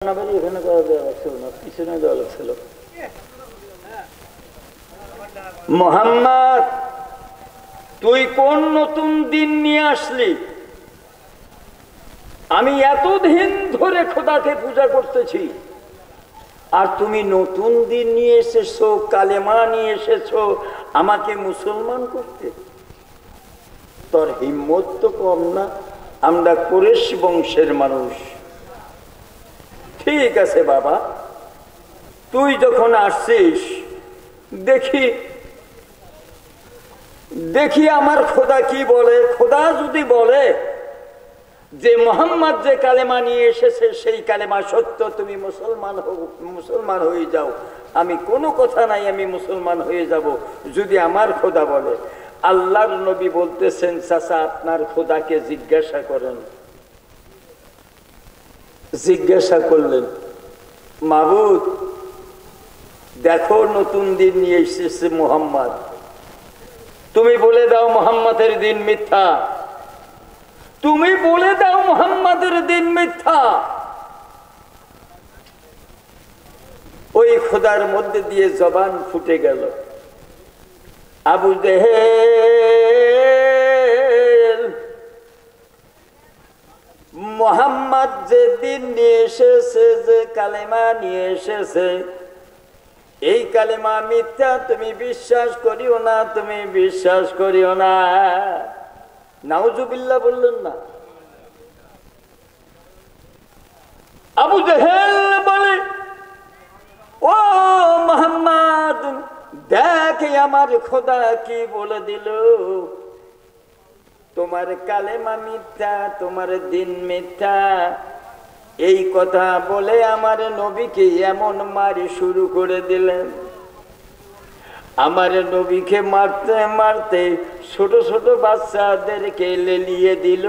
এখানে করা দেওয়া লাগছিল না, পিছনে দেওয়া লাগছিল। মুহাম্মদ, তুই কোন নতুন দিন নিয়ে আসলি? আমি এতদিন ধরে খোদাকে পূজা করতেছি, আর তুমি নতুন দিন নিয়ে এসেছো, কালেমা নিয়ে এসেছো আমাকে মুসলমান করতে। তোর হিম্মত তো কম না। আমরা কুরেশ বংশের মানুষ। ঠিক আছে বাবা, তুই যখন আসছিস দেখি দেখি আমার খোদা কি বলে। খোদা যদি বলে যে মোহাম্মদ যে কালেমা নিয়ে এসেছে সেই কালেমা সত্য, তুমি মুসলমান হয়ে যাও, আমি কোনো কথা নাই, আমি মুসলমান হয়ে যাব। যদি আমার খোদা বলে, আল্লাহর নবী বলতেছেন, চাচা আপনার খোদাকে জিজ্ঞাসা করেন। জিজ্ঞাসা করলেন, মাবুদ দেখো নতুন দিন নিয়ে এসেছে মুহাম্মদ, তুমি বলে দাও মুহাম্মাদের দিন মিথ্যা, তুমি বলে দাও মুহাম্মাদের দিন মিথ্যা। ওই খোদার মধ্যে দিয়ে জবান ফুটে গেল, আবু জেহেল মুহাম্মদ যে দিন নিয়ে এসেছে, যে কালেমা নিয়ে এসেছে, এই কালেমা মিথ্যা, তুমি বিশ্বাস করিও না, তুমি বিশ্বাস করিও না। নাউজুবিল্লাহ বললেন না? আবু জেহেল বলে, ও মুহাম্মদ দেখ আমার খোদা কি বলে দিল, তোমার কালেমা মিথ্যা, তোমার দিন মিথ্যা। এই কথা বলে আমার নবীকে এমন মারি শুরু করে দিলেন। আমার নবীকে মারতে মারতে ছোট ছোট বাচ্চাদেরকে লেলিয়ে দিল।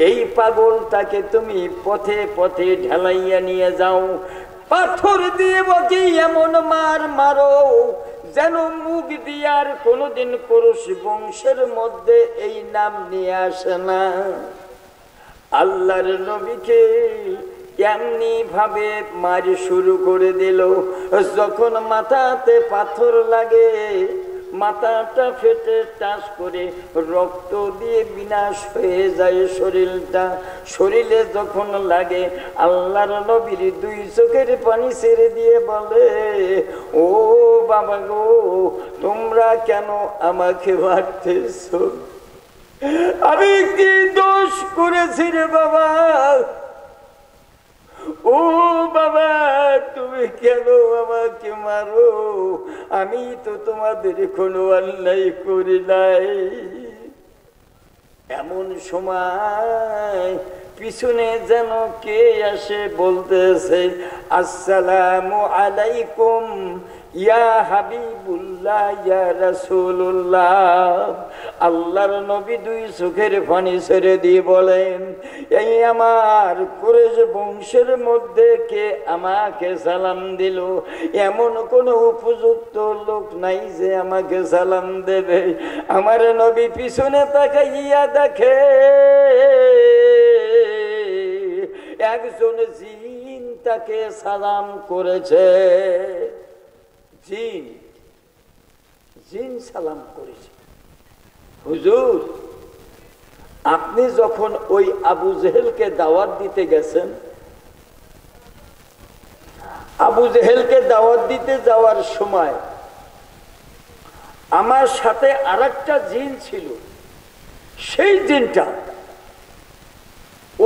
এই পাগলটাকে তুমি পথে পথে ঢালাইয়া নিয়ে যাও, পাথর দিয়ে বকে এমন মার মারো যেন মুখ দিয়ার কোনোদিন কুরুশ বংশের মধ্যে এই নাম নিয়ে আসে না। আল্লাহর নবীকে এমনি ভাবে মারি শুরু করে দিল। যখন মাথাতে পাথর লাগে, মাথাটা ফেটে টাস করে রক্ত দিয়ে বিনাশ হয়ে যায় শরীরটা। শরীরে যখন লাগে, আল্লাহর নবীর দুই চোখের পানি ছেড়ে দিয়ে বলে, ও বাবা গো, তোমরা কেন আমাকে মারতেছ? আমি কি দোষ করেছি রে বাবা? ও বাবা, তুমি কেন আমাকে মারো? আমি তো তোমাদের কোনো অন্যায় করি নাই। এমন সময় পিছনে যেন কে আসে বলতেছে, আসসালামু আলাইকুম ইয়া হাবিবুল্লাহ ইয়া রাসূলুল্লাহ। আল্লাহর নবী দুই চোখের পানি ছেড়ে দিয়ে বলেন, এই আমার কুরেশ বংশের মধ্যে কে আমাকে সালাম দিল? এমন কোন উপযুক্ত লোক নাই যে আমাকে সালাম দেবে। আমার নবী পিছনে তাকাইয়া দেখে একজন জিন তাকে সালাম করেছে। জিন জিন সালাম করেছে। হুজুর, আপনি যখন ওই আবু জেহেলকে দাওয়াত দিতে গেছেন, আবু জেহেলকে দাওয়াত দিতে যাওয়ার সময় আমার সাথে আরেকটা জিন ছিল। সেই জিনটা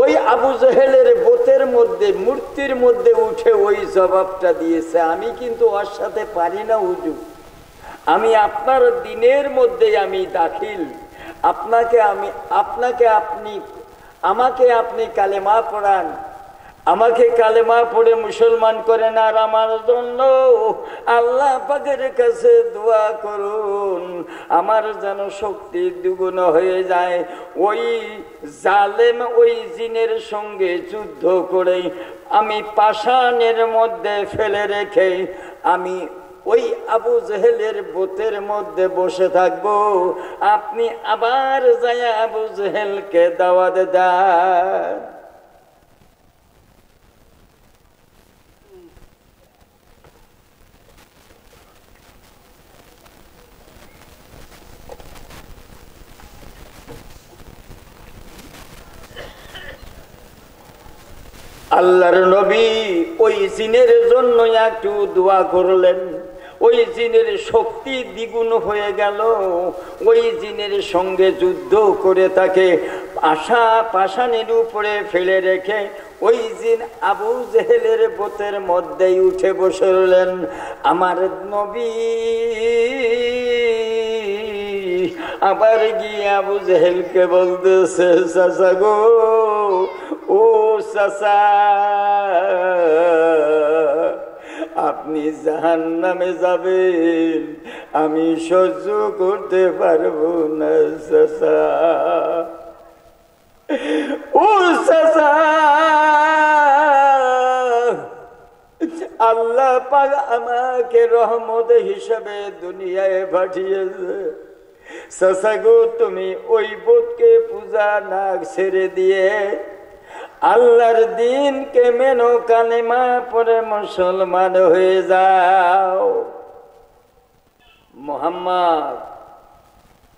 ওই আবু জেহেলের বোতের মধ্যে, মূর্তির মধ্যে উঠে ওই জবাবটা দিয়েছে, আমি কিন্তু ওর সাথে পারি না হুজুর, আমি আপনার দিনের মধ্যে আমি দাখিল, আমাকে আপনি কালেমা পড়ান, আমাকে কালেমা পড়ে মুসলমান করেন, আর আমার জন্য আল্লাহ পাকের কাছে দোয়া করুন, আমার যেন শক্তি দ্বিগুণ হয়ে যায়। ওই জালেম ওই জিনের সঙ্গে যুদ্ধ করে আমি পাষাণের মধ্যে ফেলে রেখে আমি ওই আবু জেহেলের বোতের মধ্যে বসে থাকবো, আপনি আবার যায় আবু জেহেলকে দাওয়াত দেন। আল্লাহর নবী ওই জিনের জন্য একটু দোয়া করলেন, ওই জিনের শক্তি দ্বিগুণ হয়ে গেল। ওই জিনের সঙ্গে যুদ্ধ করে তাকে পাষাণের উপরে ফেলে রেখে ওই জিন আবু জেহেলের বুকের মধ্যেই উঠে বসলেন। আমার নবী আবার গিয়ে আবু জেহেলকে বলতেছে, চাচা গো, ও চাচা, আপনি জাহান্নামে যাবেন, আমি সহ্য করতে পারবো না চাচা। ও চাচা, আল্লাহ পাক আমাকে রহমত হিসাবে দুনিয়ায় পাঠিয়েছে। চাচা গো, তুমি ওই বুতকে পূজা না ছেড়ে দিয়ে আল্লাহর দিনকে মেনো, কালেমা পড়ে মুসলমান হয়ে যাও। মুহাম্মদ,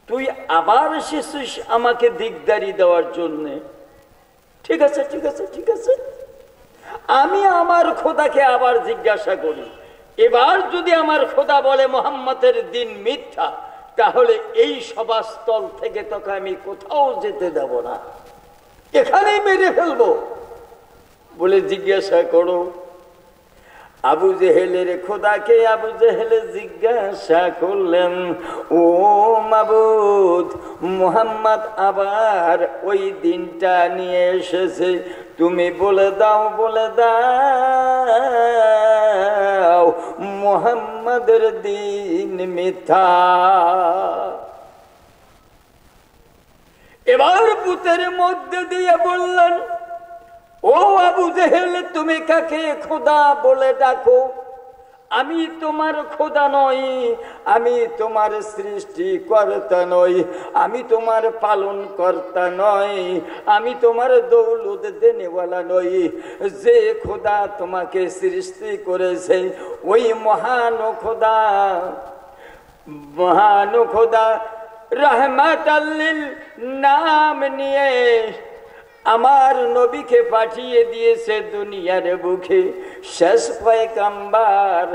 তুই আবার এসেছিস আমাকে দিকদারি দেওয়ার জন্যে। ঠিক আছে, ঠিক আছে, ঠিক আছে, আমি আমার খোদাকে আবার জিজ্ঞাসা করি। এবার যদি আমার খোদা বলে মুহাম্মদের দিন মিথ্যা, তাহলে এই সভাস্থল থেকে তোকে আমি কোথাও যেতে দেব না, এখানেই মেরে ফেলবো বলে জিজ্ঞাসা করো। আবু জেহেলের খোদাকে আবু জেহেলে জিজ্ঞাসা করলেন, ও মাবুদ, মুহাম্মদ আবার ওই দিনটা নিয়ে এসেছে, তুমি বলে দাও, বলে দাও মুহাম্মদের দিন মিথ্যা। এবার বুতের মধ্যে দিয়ে বললেন, ও আবু জেহেল, তুমি কাকে খোদা বলে ডাকো? আমি তোমার খোদা নই, আমি তোমার সৃষ্টিকর্তা নই, আমি তোমার পালন কর্তা নই, আমি তোমার দৌলত দেনেওয়ালা নই। যে খোদা তোমাকে সৃষ্টি করেছে ওই মহান খোদা, মহান খোদা রহমাতাল লিল নাম নিয়ে আমার নবীকে পাঠিয়ে দিয়েছে দুনিয়ার বুকে। শেষ পয়গম্বর,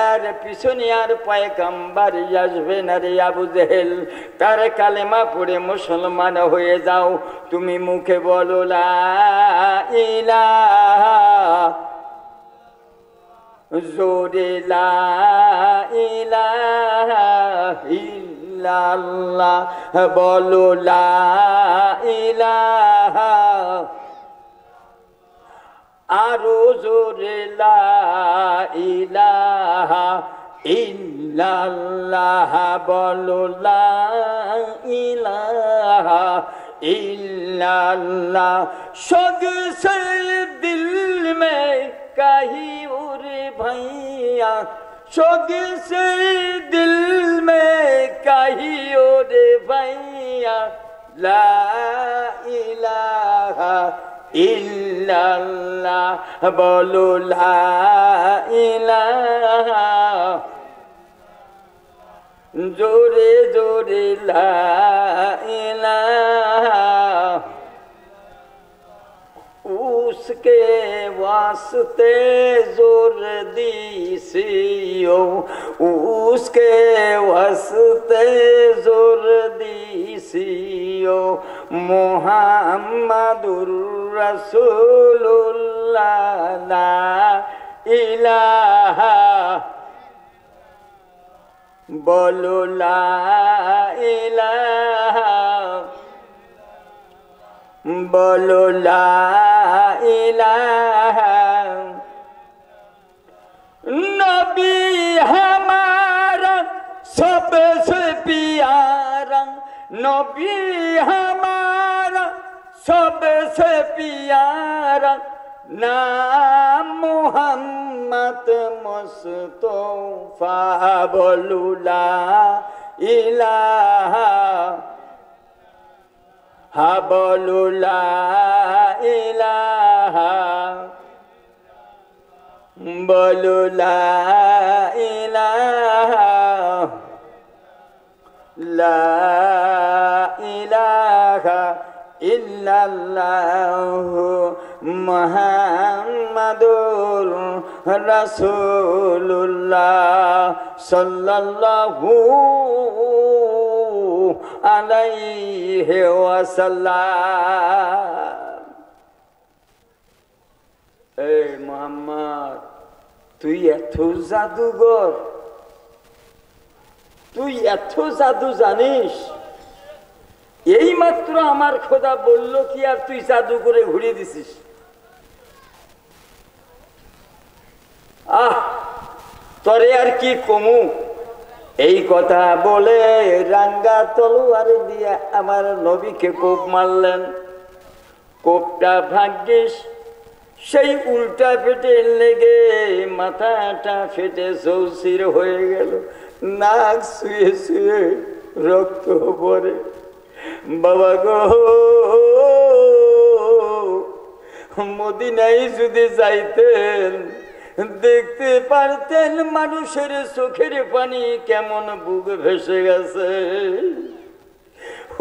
এর পিছনে আর পয়গম্বর আসবে না রে আবু জেহেল। তার কালেমা পড়ে মুসলমান হয়ে যাও। তুমি মুখে বলো লা ইলাহা, জোরে লা ইলাহা ইল্লাল্লাহ, বলো লা ইলাহা, আরো জোরে লা ইলাহা ইল্লাল্লাহ, বলো লা ইলাহা ইল্লাল্লাহ। शौक़ से दिल में कहीं उरे भैया, शौक़ से दिल में कहीं उरे भैया, ला इलाहा इल्लल्लाह, बोलो ला इलाहा, जोरे जोरे ला इलाहा। उसके वास्ते जोर दीसियो, उसके वास्ते जोर दीसियो, मुहम्मदुर रसूलुल्लाह ला इलाहा, बोलो ला इलाहा, बोलो ला इलाहा। नबी हमारा सबसे प्यारा, नबी हमारा सबसे प्यारा, नाम मुहम्मद मुस्तफा, बोलो ला इलाहा, हा बोलो ला इलाहा, बोलो ला इलाहा, ला इलाहा इल्लल्लाह মুহাম্মাদুর রাসূলুল্লাহ সাল্লাল্লাহু আলাইহি ওয়াসাল্লাম। এই মুহাম্মদ, তুই এত জাদুঘর, তুই এত জাদু জানিস? এই মাত্র আমার খোদা বলল কি আর তুই জাদু করে ঘুরিয়ে দিছিস? তরে আর কি কমু? এই কথা বলে রাঙ্গা তলোয়ার দিয়ে আমার নবীকে কোপ মারলেন। কোপটা ভাগ্যিস সেই উল্টা পেটে লেগে মাথাটা ফেটে চৌচির হয়ে গেল, নাক শুয়ে শুয়ে রক্ত পড়ে। বাবা গো, মদিনায় যদি যাইতেন দেখতে পারতেন মানুষের চোখের পানি কেমন বুক ভেসে গেছে।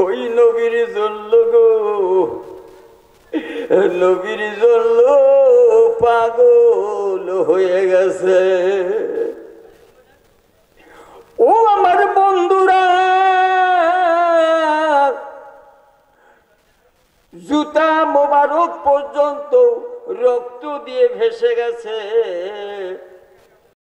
ওই নবীর জন্য গো, নবীর জন্য পাগল হয়ে গেছে। ও আমার বন্ধুরা, জুতা মোবারক পর্যন্ত রক্ত দিয়ে ভেসে গেছে।